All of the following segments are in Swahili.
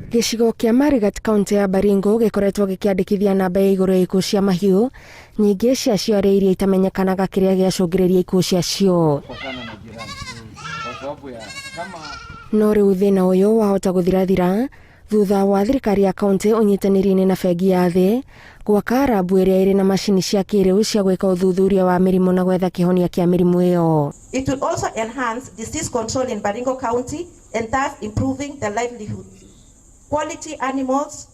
Gicigo kia Marigat County ya Baringo gikoretwo gikiandikithia namba ya iguru ya ikuũ cia mahiũ, nyingĩ ciacio arĩ iria itamenyekanaga kĩrĩa gĩacũngĩrĩirie ikuũ ciacio. No rĩu thĩna ũyũ wahota gũthirathira thutha wa thirikari ya kaunti ũnyitanĩri-inĩ na bengi ya thĩ gwaka rabu ĩrĩa ĩrĩ na macini cia kĩrĩu cia gwĩka ũthuthuria wa mĩrimũ na gwetha kĩhonia kĩa mĩrimũ ĩyo. It will also enhance disease control in Baringo County and thus improving the livelihood. Quality animals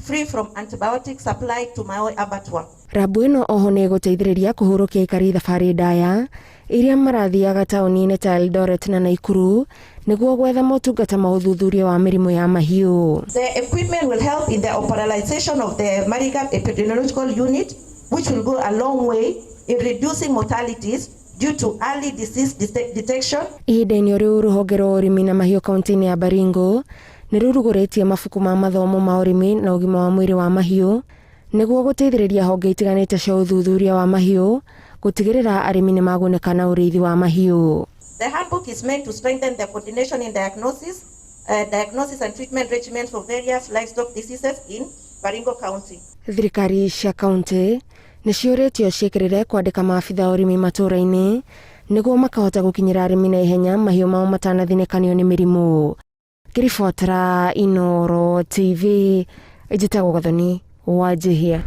free from antibiotic supply to Maui abattoir. Rabu ĩno oho nĩ ĩgũteithĩrĩria kũhurũkia aikari thabarĩ ndaya iria marathiaga taũni-inĩ ta Eldoret na Nakuru nĩguo gwetha motungata ma ũthuthuria wa mĩrimũ ya mahiũ. The equipment will help in the operationalization of the Marigat Epidemiological Unit, which will go a long way in reducing mortalities due to early disease detection. Ihinda-inĩ rĩu rũhonge rwa ũrĩmi na mahiũ kaunti-inĩ ya Baringo nĩ rũrugũrĩtie mabuku ma mathomo ma ũrĩmi na ũgima wa mwĩrĩ wa mahiũ nĩguo gũteithĩrĩria honge itiganĩte cia ũthuthuria wa mahiũ gũtigĩrĩra arĩmi nĩ magunĩka na ũrĩithi wa mahiũ. The handbook is meant to strengthen the coordination in diagnosis and treatment regimens for various livestock diseases in Baringo County. Thirikari cia kaunti nĩ ciũrĩtio ciĩkĩrĩre kwandĩka maabitha ũrĩmi matũũra-inĩ nĩguo makahota gũkinyĩra arĩmi na ihenya mahiũ mao matanathinĩkanio nĩ mĩrimũ. Ngĩribotera Inooro TV, njĩtagwo Gathoni Wanjihia.